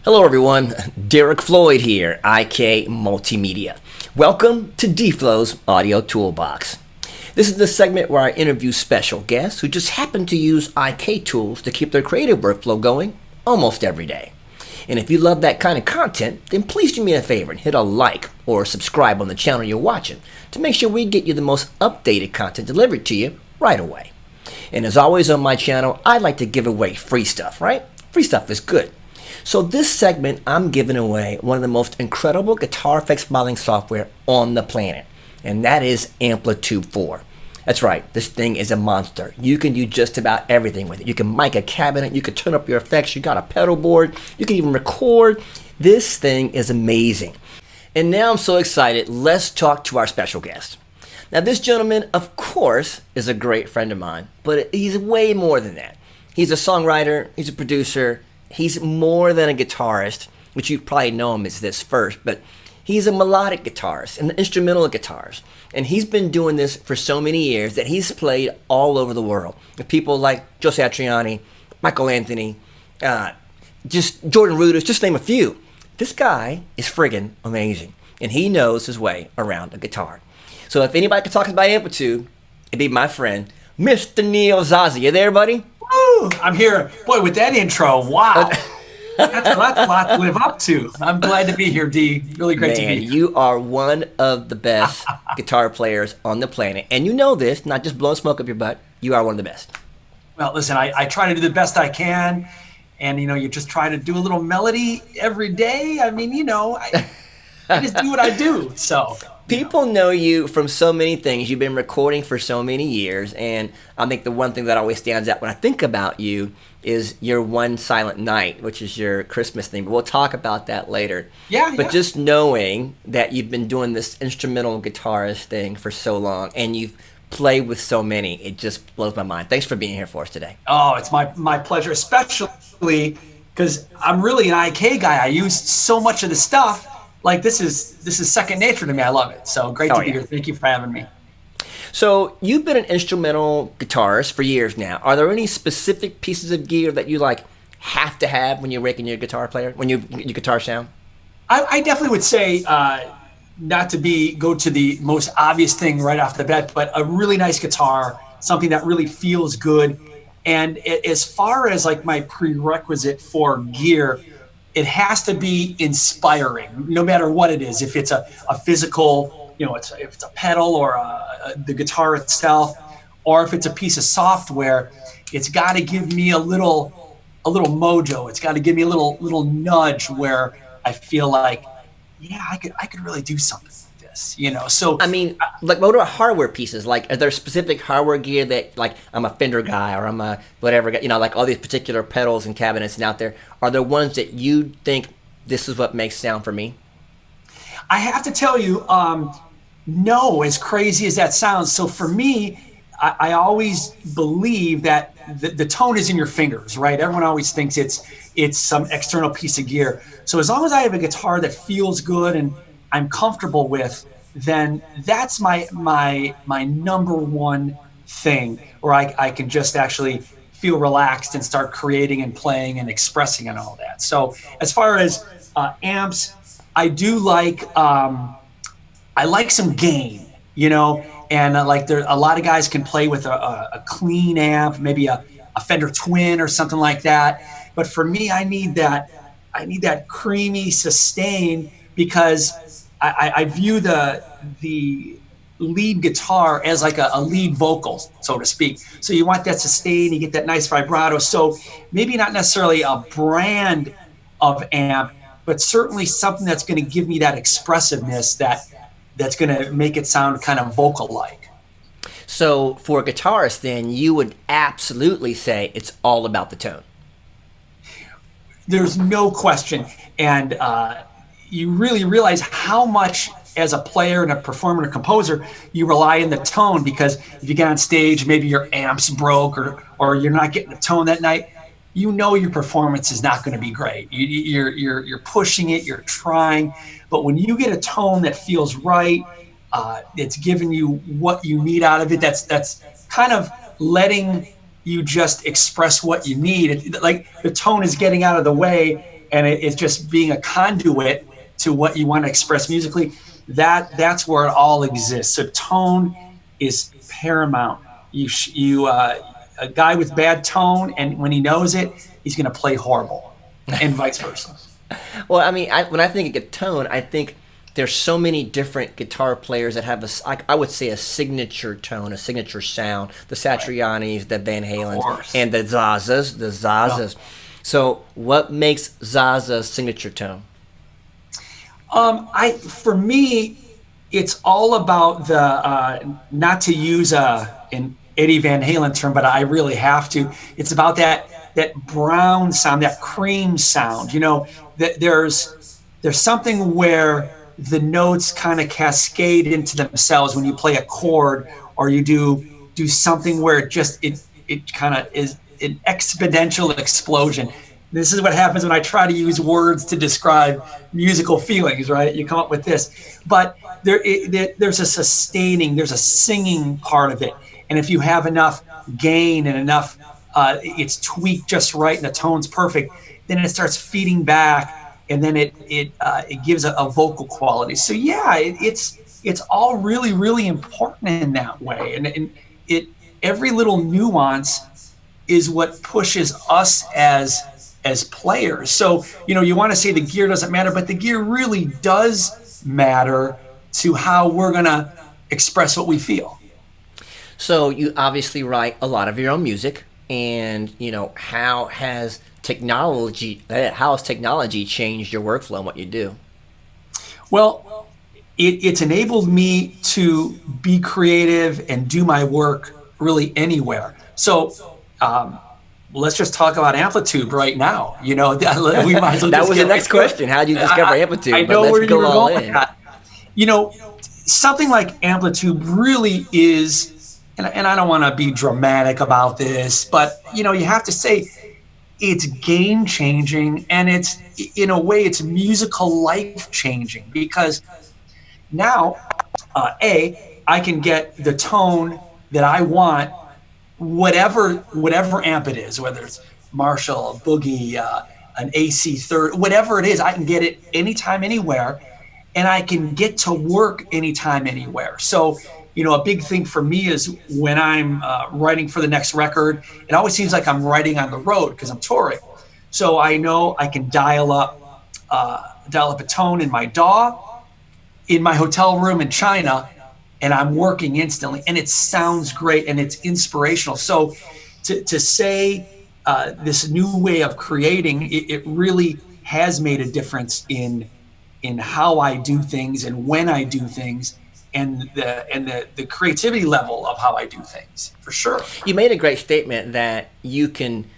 Hello everyone, Derek Floyd here, IK Multimedia. Welcome to DFlo's Audio Toolbox. This is the segment where I interview special guests who just happen to use IK tools to keep their creative workflow going almost every day. And if you love that kind of content, then please do me a favor and hit a like or subscribe on the channel you're watching to make sure we get you the most updated content delivered to you right away. And as always on my channel, I like to give away free stuff, right? Free stuff is good. So this segment, I'm giving away one of the most incredible guitar effects modeling software on the planet, and that is AmpliTube 4. That's right, this thing is a monster. You can do just about everything with it. You can mic a cabinet, you can turn up your effects, you got a pedal board, you can even record. This thing is amazing. And now I'm so excited, let's talk to our special guest. Now this gentleman, of course, is a great friend of mine, but he's way more than that. He's a songwriter, he's a producer, he's more than a guitarist, which you probably know him as this first, but he's a melodic guitarist, an instrumental guitarist. And he's been doing this for so many years that he's played all over the world with people like Joe Satriani, Michael Anthony, just Jordan Rudess, just name a few. This guy is friggin' amazing, and he knows his way around a guitar. So if anybody could talk about AmpliTube, it'd be my friend, Mr. Neil Zaza. You there, buddy? Woo! I'm here. Boy, with that intro, wow. That's a lot to live up to. I'm glad to be here, D. Really great to be here. You are one of the best guitar players on the planet. And you know this, not just blowing smoke up your butt. You are one of the best. Well, listen, I try to do the best I can. And, you just try to do a little melody every day. I mean, I just do what I do. So people know you from so many things. You've been recording for so many years, and I think the one thing that always stands out when I think about you is your One Silent Night, which is your Christmas thing. But we'll talk about that later. But just knowing that you've been doing this instrumental guitarist thing for so long, and you've played with so many, it just blows my mind. Thanks for being here for us today. Oh, it's my pleasure, especially because I'm really an IK guy. I use so much of the stuff. Like this is second nature to me. I love it. So great to be here. Thank you for having me. So you've been an instrumental guitarist for years now. Are there any specific pieces of gear that you have to have when you're making your guitar player, when your guitar sound? I definitely would say not to go to the most obvious thing right off the bat, but a really nice guitar, something that really feels good. And as far as my prerequisite for gear, it has to be inspiring, no matter what it is. If it's a physical, if it's a pedal or the guitar itself, or if it's a piece of software, it's got to give me a little mojo. It's got to give me a little nudge where I feel like, yeah, I could really do something with this, So I mean, what are hardware pieces? Are there specific hardware gear that, I'm a Fender guy or I'm a whatever guy, all these particular pedals and cabinets and out there? Are there ones that you think this is what makes sound for me? I have to tell you, no, as crazy as that sounds. So for me, I always believe that the tone is in your fingers, right? Everyone always thinks it's some external piece of gear. So as long as I have a guitar that feels good and I'm comfortable with, then that's my number one thing where I can just actually feel relaxed and start creating and playing and expressing and all that. So as far as amps, I do I like some gain, and there a lot of guys can play with a clean amp, maybe a Fender Twin or something like that. But for me, I need that creamy sustain because I view the lead guitar as a lead vocal, so to speak. So you want that sustain, you get that nice vibrato. So maybe not necessarily a brand of amp, but certainly something that's going to give me that expressiveness that's going to make it sound kind of vocal-like. So for a guitarist, then, you would absolutely say it's all about the tone. There's no question. And you really realize how much, as a player and a performer and a composer, you rely on the tone, because if you get on stage, maybe your amp's broke or you're not getting the tone that night, your performance is not going to be great. You're pushing it, you're trying, but when you get a tone that feels right, it's giving you what you need out of it. That's kind of letting you just express what you need. Like the tone is getting out of the way, and it's just being a conduit to what you want to express musically. That's where it all exists. So tone is paramount. A guy with bad tone, and when he knows it, he's going to play horrible, and vice versa. Well, I mean, when I think of tone, I think there's so many different guitar players that have I would say a signature tone, a signature sound. The Satrianis, the Van Halens, and the Zazas. Yeah. So what makes Zaza's signature tone? For me, it's all about the, not to use an Eddie Van Halen term, but I really have to. It's about that brown sound, that cream sound. You know, that there's something where the notes kind of cascade into themselves when you play a chord, or you do something where it kind of is an exponential explosion. This is what happens when I try to use words to describe musical feelings, right? You come up with this, but there's a sustaining, there's a singing part of it. And if you have enough gain and enough, it's tweaked just right and the tone's perfect, then it starts feeding back, and then it gives a vocal quality. So yeah, it's all really, really important in that way. And every little nuance is what pushes us as players. So, you know, you want to say the gear doesn't matter, but the gear really does matter to how we're going to express what we feel. So you obviously write a lot of your own music, and, you know, how has technology changed your workflow and what you do? Well, it's enabled me to be creative and do my work really anywhere. So, let's just talk about AmpliTube right now. You know, we might as well that was the next question. How did you discover AmpliTube? I know where you were going with that. You know, something like AmpliTube really is, and I don't want to be dramatic about this, but, you know, you have to say it's game changing, and it's, in a way, it's musical life changing, because now, I can get the tone that I want, whatever amp it is, whether it's Marshall, a Boogie, an AC third, whatever it is, I can get it anytime, anywhere, and I can get to work anytime, anywhere. So, you know, a big thing for me is when I'm writing for the next record, it always seems like I'm writing on the road because I'm touring. So I know I can dial up a tone in my DAW, in my hotel room in China, and I'm working instantly, and it sounds great, and it's inspirational. So to say this new way of creating, it really has made a difference in how I do things and when I do things, and the creativity level of how I do things, for sure. You made a great statement that you can,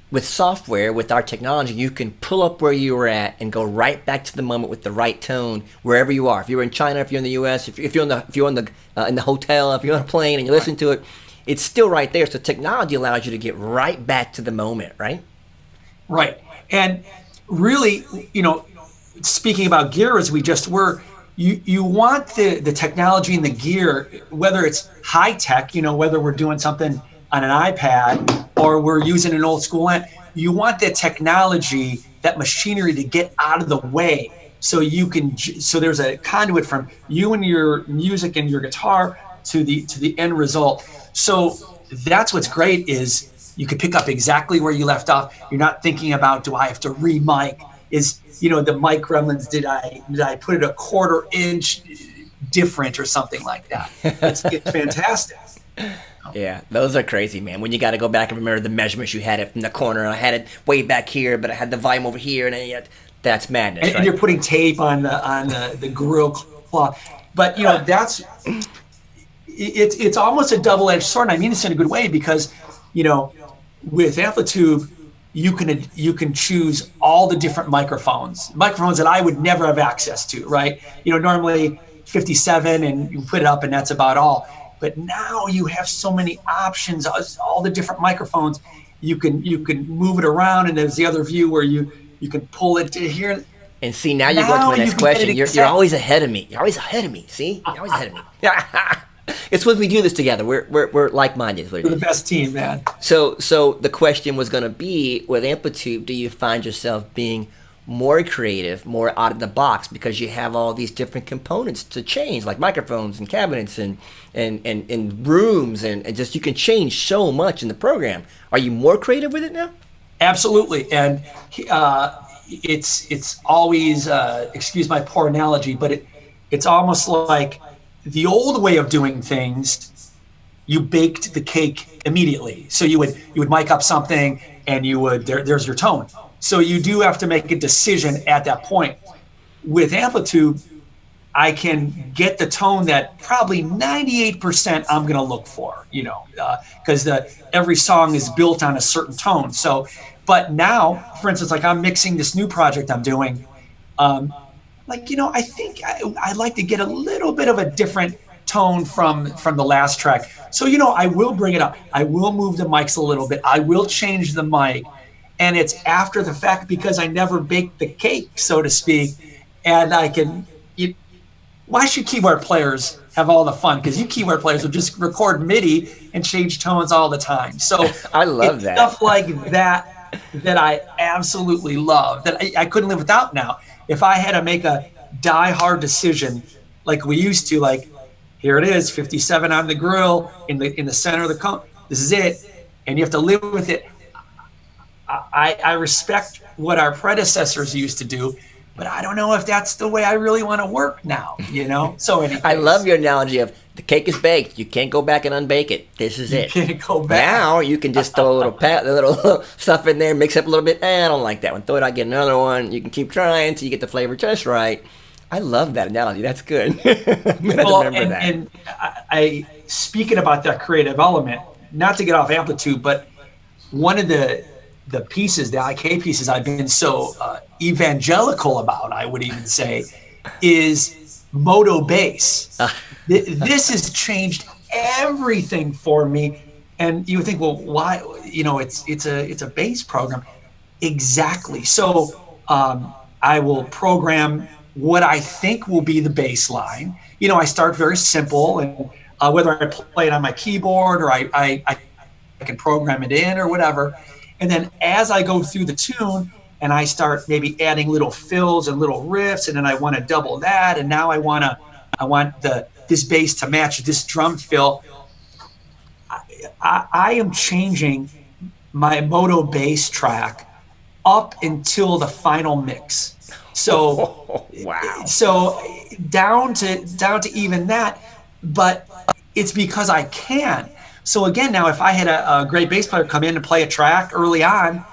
with software, with our technology, you can pull up where you were at and go right back to the moment with the right tone wherever you are. If you're in China, if you're in the U.S., if you're in the hotel, if you're on a plane and you listen to it, it's still right there. So technology allows you to get right back to the moment, right? Right. And really, you know, speaking about gear as we just were, you want the technology and the gear, whether it's high tech, you know, whether we're doing something on an iPad or we're using an old school amp, you want that technology, that machinery to get out of the way, so there's a conduit from you and your music and your guitar to the end result. So that's what's great, is you can pick up exactly where you left off. You're not thinking about, do I have to re-mic? Is, you know, the mic gremlins, did I put it a quarter inch different or something like that? It's fantastic. Yeah, those are crazy, man. When you got to go back and remember the measurements, you had it from the corner, I had it way back here, but I had the volume over here, and that's madness. And, right? And you're putting tape on the grill cloth, but you know it's almost a double-edged sword. And I mean this in a good way, because, you know, with AmpliTube, you can choose all the different microphones that I would never have access to, right? You know, normally 57 and you put it up and that's about all. But now you have so many options, all the different microphones. You can move it around, and there's the other view where you can pull it to here. And see, now you're going to the next question. You're always ahead of me. You're always ahead of me. See, you're always ahead of me. It's when we do this together. We're like-minded. We're the best team, man. So the question was going to be, with AmpliTube, do you find yourself being more creative, more out of the box, because you have all these different components to change, like microphones and cabinets and rooms, and just you can change so much in the program. Are you more creative with it now? Absolutely. And it's always, excuse my poor analogy, but it's almost like the old way of doing things. You baked the cake immediately. So you would mic up something, and there's your tone. So you do have to make a decision at that point. With AmpliTube, I can get the tone that probably 98% I'm going to look for, because every song is built on a certain tone. So, but now, for instance, like I'm mixing this new project I'm doing, I think I'd like to get a little bit of a different tone from the last track. So, I will bring it up. I will move the mics a little bit. I will change the mic. And it's after the fact, because I never baked the cake, so to speak. And why should keyboard players have all the fun? Because you keyboard players will just record MIDI and change tones all the time. So I love that. Stuff like that I absolutely love, that I couldn't live without now. If I had to make a die-hard decision like we used to, like, here it is, 57 on the grill, in the center of the cone. This is it. And you have to live with it. I respect what our predecessors used to do, but I don't know if that's the way I really want to work now, So anyways, I love your analogy of the cake is baked. You can't go back and unbake it. This is it. You can't go back. Now you can just throw a little stuff in there, mix up a little bit. I don't like that one. Throw it out, get another one. You can keep trying till you get the flavor just right. I love that analogy. That's good. I'm going to remember that. And I speaking about that creative element, not to get off AmpliTube, but one of the pieces, the IK pieces I've been so evangelical about, I would even say, is moto bass. This has changed everything for me. And you would think, well, why? It's a bass program. Exactly. So I will program what I think will be the bass line. I start very simple, and whether I play it on my keyboard or I can program it in or whatever. And then as I go through the tune and I start maybe adding little fills and little riffs, and then I want to double that, and now I want this bass to match this drum fill. I am changing my moto bass track up until the final mix. So wow. So down to even that, but it's because I can. So again, now if I had a great bass player come in and play a track early on,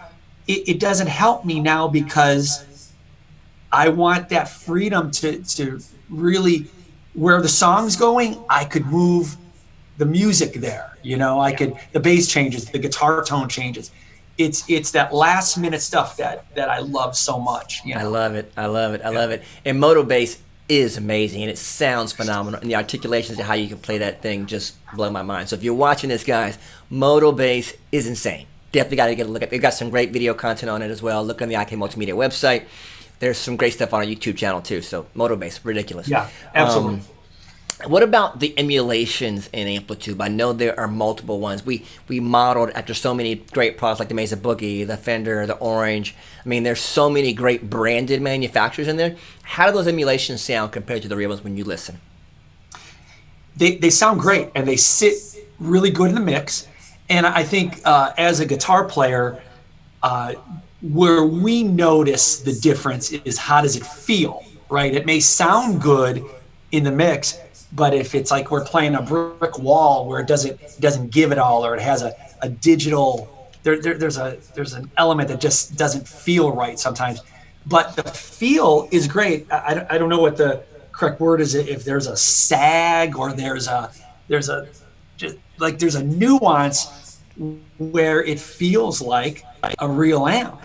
it doesn't help me now, because I want that freedom to really, where the song's going, I could move the music there. The bass changes, the guitar tone changes. It's that last minute stuff that I love so much. I love it. I love it. And moto bass is amazing, and it sounds phenomenal, and the articulations of how you can play that thing just blow my mind. So if you're watching this, guys, moto bass is insane. Definitely got to get a look at it. They've got some great video content on it as well. Look on the IK Multimedia website. There's some great stuff on our YouTube channel too. So moto bass, ridiculous. Yeah, absolutely. What about the emulations in AmpliTube? I know there are multiple ones. We modeled after so many great products like the Mesa Boogie, the Fender, the Orange. I mean, there's so many great branded manufacturers in there. How do those emulations sound compared to the real ones when you listen? They sound great, and they sit really good in the mix. And I think as a guitar player, where we notice the difference is how does it feel, right? It may sound good in the mix, but if it's like we're playing a brick wall where it doesn't give it all, or it has a digital, there's an element that just doesn't feel right sometimes. But the feel is great. I don't know what the correct word is, if there's a sag or there's a nuance where it feels like a real amp.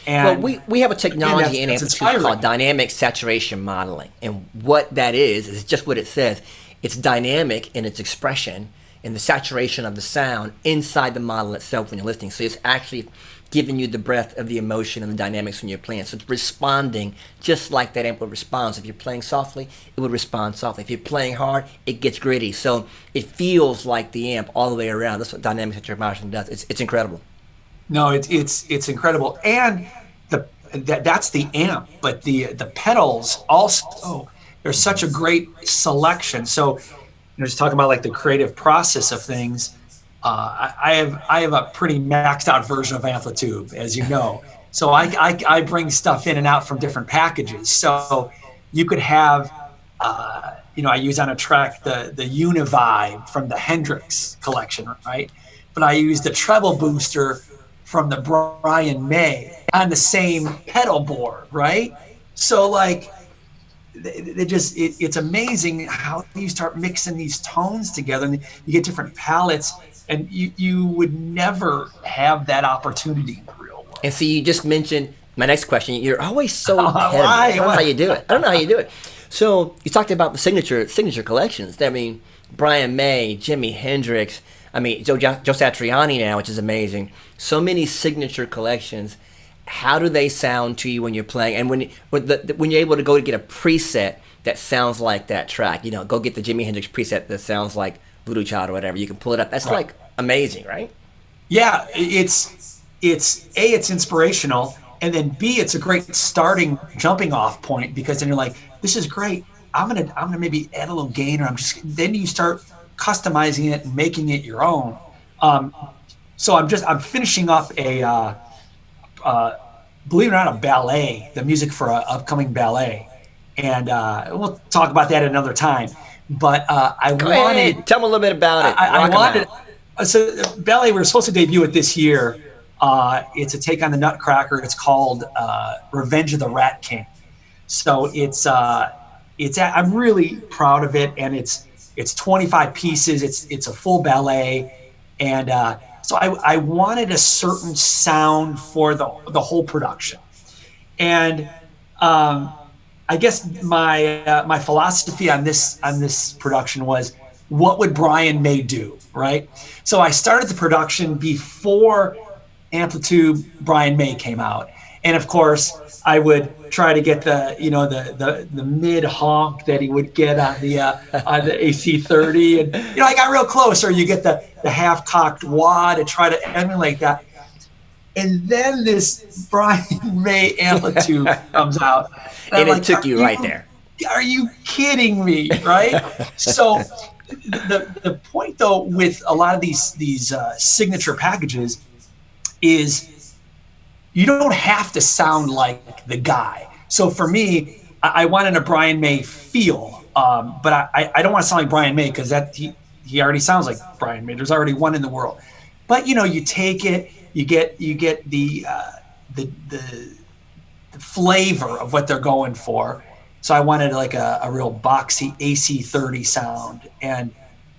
And well, we have a technology in AmpliTube called dynamic saturation modeling. And what that is just what it says. It's dynamic in its expression and the saturation of the sound inside the model itself when you're listening. So it's actually giving you the breadth of the emotion and the dynamics when you're playing. So it's responding just like that amp would respond. So if you're playing softly, it would respond softly. If you're playing hard, it gets gritty. So it feels like the amp all the way around. That's what dynamic saturation modeling does. It's incredible. No, it's incredible. And that's the amp, but the pedals also, there's such a great selection. So, just talking about like the creative process of things. I have a pretty maxed out version of AmpliTube, as you know. So I bring stuff in and out from different packages. So you could have, I use on a track the Univibe from the Hendrix collection, right? But I use the treble booster from the Brian May on the same pedal board, right? So like, it's amazing how you start mixing these tones together and you get different palettes, and you would never have that opportunity in the real world. And so you just mentioned my next question. You're always so competitive. I don't know how you do it. I don't know how you do it. So you talked about the signature collections. I mean, Brian May, Jimi Hendrix. I mean, Joe Satriani now, which is amazing. So many signature collections. How do they sound to you when you're playing? And when you're able to go to get a preset that sounds like that track, go get the Jimi Hendrix preset that sounds like Voodoo Child or whatever. You can pull it up. That's like amazing, right? Yeah, it's it's inspirational, and then B, it's a great jumping off point, because then you're like, this is great. I'm gonna maybe add a little gain, or then you start customizing it and making it your own. So I'm finishing up a. Believe it or not, a ballet, the music for an upcoming ballet. And we'll talk about that another time. But I wanted... Tell me a little bit about it. I wanted... So ballet, we were supposed to debut it this year. It's a take on the Nutcracker. It's called Revenge of the Rat King. So I'm really proud of it, and it's 25 pieces. It's a full ballet, and so I wanted a certain sound for the whole production. And I guess my philosophy on this production was, what would Brian May do, right? So I started the production before AmpliTube Brian May came out. And of course, I would try to get the mid honk that he would get on the AC30, and I got real close. Or you get the half cocked wah to try to emulate that. And then this Brian May AmpliTube comes out, and it took you right there. Are you kidding me? Right? So the point though with a lot of these signature packages is, you don't have to sound like the guy. So for me, I wanted a Brian May feel, but I don't want to sound like Brian May, because he already sounds like Brian May. There's already one in the world. But you take it, you get the flavor of what they're going for. So I wanted like a real boxy AC30 sound, and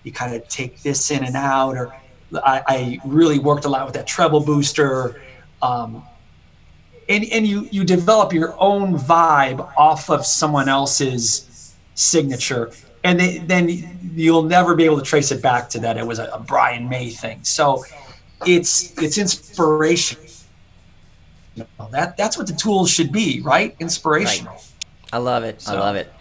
you kind of take this in and out. Or I really worked a lot with that treble booster. And you develop your own vibe off of someone else's signature, and then you'll never be able to trace it back to that it was a Brian May thing. So it's inspiration. That's what the tools should be, right? Inspirational. Right. I love it. I love it.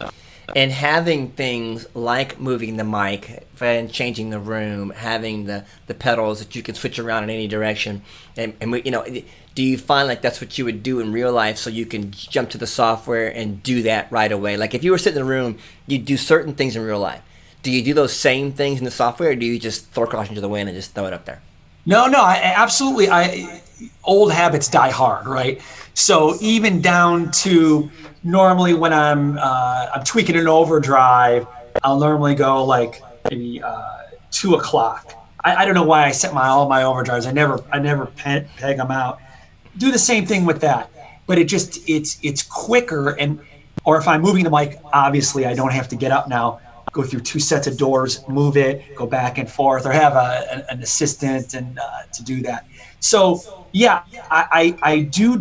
And having things like moving the mic and changing the room, having the pedals that you can switch around in any direction, and do you find like that's what you would do in real life, so you can jump to the software and do that right away? Like if you were sitting in a room, you'd do certain things in real life. Do you do those same things in the software, or do you just throw caution to the wind and just throw it up there? No, absolutely. Old habits die hard, right? So even down to normally when I'm tweaking an overdrive, I'll normally go like maybe 2 o'clock. I don't know why I set all my overdrives. I never peg them out. Do the same thing with that, but it's quicker. Or if I'm moving the mic, obviously I don't have to get up now, go through 2 sets of doors, move it, go back and forth, or have an assistant and to do that. So yeah, I do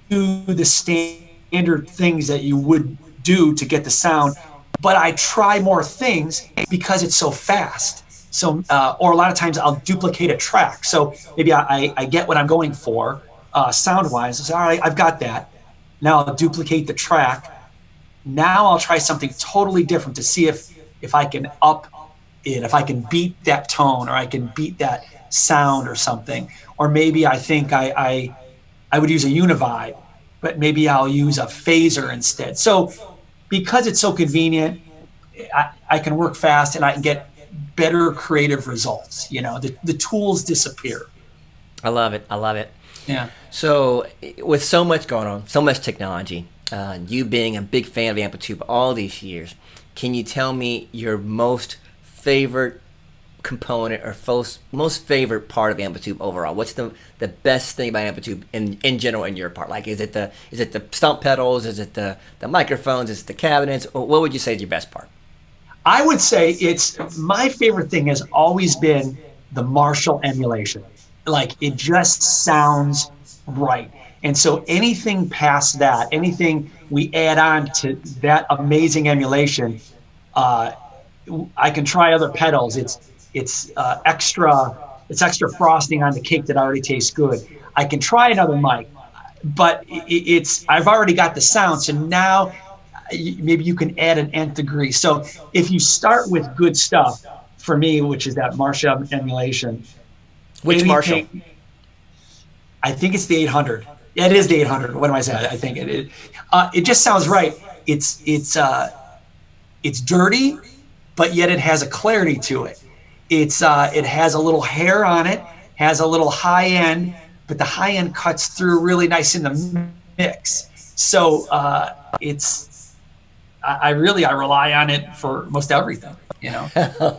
the standard things that you would do to get the sound, but I try more things because it's so fast. So, or a lot of times I'll duplicate a track. So maybe I get what I'm going for sound-wise. I say, all right, I've got that. Now I'll duplicate the track. Now I'll try something totally different to see if I can up it, if I can beat that tone, or I can beat that sound or something. Or maybe I think I would use a Univibe, but maybe I'll use a phaser instead. So because it's so convenient, I can work fast and I can get better creative results. The tools disappear. I love it. I love it. Yeah. So with so much going on, so much technology, you being a big fan of AmpliTube all these years, can you tell me your most favorite component or most favorite part of AmpliTube overall? What's the best thing about AmpliTube in general in your part? Like, is it the stump pedals? Is it the microphones? Is it the cabinets? Or what would you say is your best part? I would say it's my favorite thing has always been the Marshall emulation. Like, it just sounds right. And so anything past that, anything we add on to that amazing emulation, I can try other pedals. It's extra frosting on the cake that already tastes good. I can try another mic, but I've already got the sound. So now maybe you can add an nth degree. So if you start with good stuff, for me, which is that Marshall emulation. Which Marshall? I think it's the 800. Yeah, it is the 800. What am I saying? I think it just sounds right. It's dirty, but yet it has a clarity to it. It has a little hair on it, has a little high end, but the high end cuts through really nice in the mix. So I rely on it for most everything.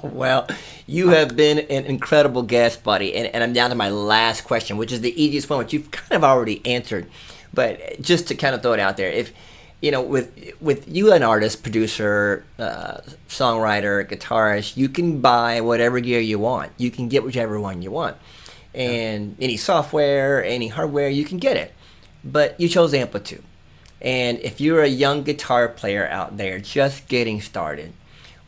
Well, you have been an incredible guest, buddy, and I'm down to my last question, which is the easiest one, which you've kind of already answered, but just to kind of throw it out there, if with you, an artist, producer, songwriter, guitarist, you can buy whatever gear you want. You can get whichever one you want, and any software, any hardware, you can get it. But you chose AmpliTube, and if you're a young guitar player out there just getting started,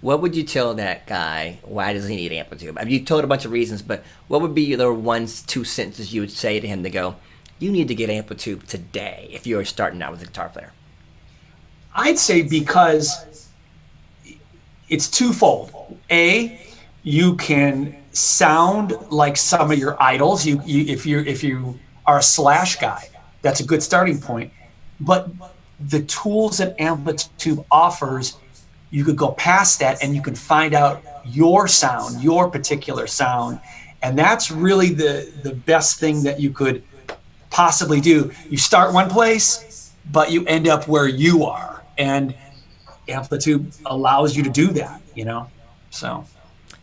what would you tell that guy? Why does he need AmpliTube? I mean, you told a bunch of reasons, but what would be the 1-2 sentences you would say to him to go, you need to get AmpliTube today if you're starting out with a guitar player? I'd say because it's twofold. A, you can sound like some of your idols. If you are a Slash guy, that's a good starting point. But the tools that AmpliTube offers, you could go past that and you can find out your sound, your particular sound. And that's really the best thing that you could possibly do. You start one place, but you end up where you are. And AmpliTube allows you to do that, so.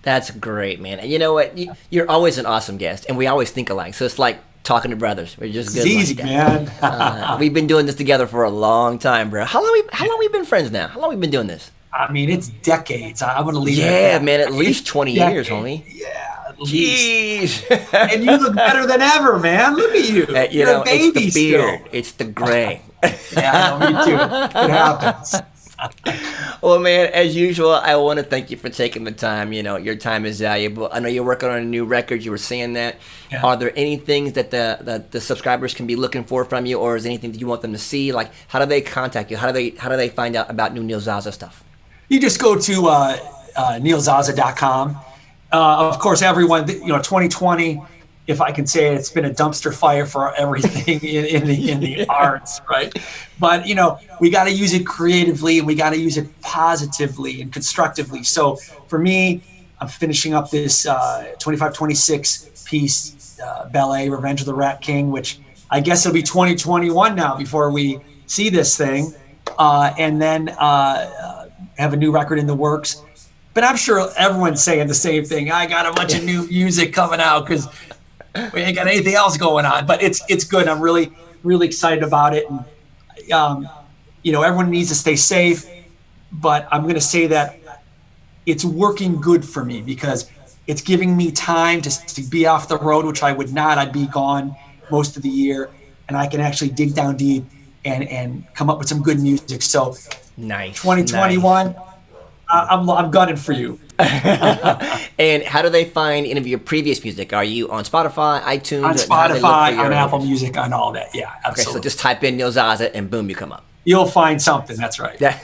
That's great, man. And you know what? You're always an awesome guest, and we always think alike. So it's like talking to brothers. We're just good. It's easy, man. We've been doing this together for a long time, bro. How long we been friends now? How long we been doing this? I mean, it's decades. I'm going to leave it at that. Man, at least 20 years, homie. Yeah, at least. Jeez. And you look better than ever, man. Look at you. You're a baby it's the beard. still. It's the gray. Yeah, I know, me too. It happens. Well, man, as usual, I want to thank you for taking the time. Your time is valuable. I know you're working on a new record. You were saying that. Yeah. Are there any things that the subscribers can be looking for from you, or is there anything that you want them to see? Like, how do they contact you? How do they find out about new Neil Zaza stuff? You just go to neilzaza.com. Of course, everyone, 2020, if I can say it, it's been a dumpster fire for everything in the arts, right? But, we got to use it creatively, and we got to use it positively and constructively. So for me, I'm finishing up this 25-26 piece, ballet, Revenge of the Rat King, which I guess it'll be 2021 now before we see this thing. And then have a new record in the works. But I'm sure everyone's saying the same thing. I got a bunch of new music coming out because we ain't got anything else going on. But it's good. I'm really, really excited about it. And, everyone needs to stay safe. But I'm going to say that it's working good for me because it's giving me time to be off the road, which I would not. I'd be gone most of the year. And I can actually dig down deep and come up with some good music. So nice. 2021, nice. I'm gunning for you. And how do they find any of your previous music? Are you on Spotify, iTunes? On Spotify, on Apple Music, on all that. Yeah, absolutely. Okay, so just type in Neil Zaza and boom, you come up. You'll find something. That's right. Yeah.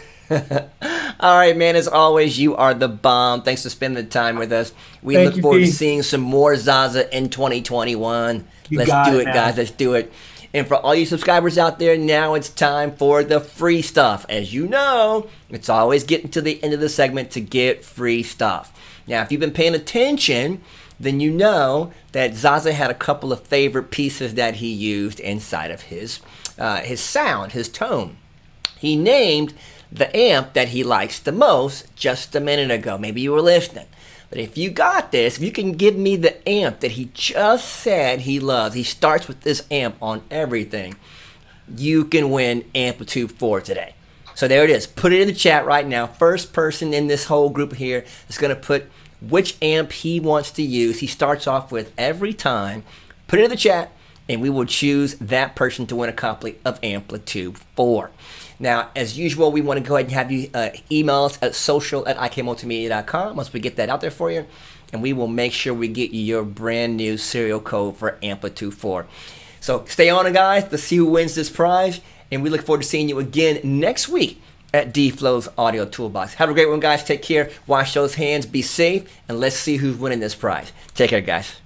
All right, man. As always, you are the bomb. Thanks for spending the time with us. We look forward to seeing some more Zaza in 2021. Let's do it, guys. Let's do it. And for all you subscribers out there, now it's time for the free stuff. As you know, it's always getting to the end of the segment to get free stuff. Now, if you've been paying attention, then you know that Zaza had a couple of favorite pieces that he used inside of his sound, his tone. He named the amp that he likes the most just a minute ago. Maybe you were listening. But if you got this, if you can give me the amp that he just said he loves, he starts with this amp on everything, you can win AmpliTube 4 today. So there it is. Put it in the chat right now. First person in this whole group here is going to put which amp he wants to use. He starts off with every time. Put it in the chat, and we will choose that person to win a copy of AmpliTube 4. Now, as usual, we want to go ahead and have you email us at social@ikmultimedia.com once we get that out there for you, and we will make sure we get you your brand new serial code for AmpliTube 4. So stay on it, guys, to see who wins this prize, and we look forward to seeing you again next week at DFlo's Audio Toolbox. Have a great one, guys. Take care. Wash those hands. Be safe, and let's see who's winning this prize. Take care, guys.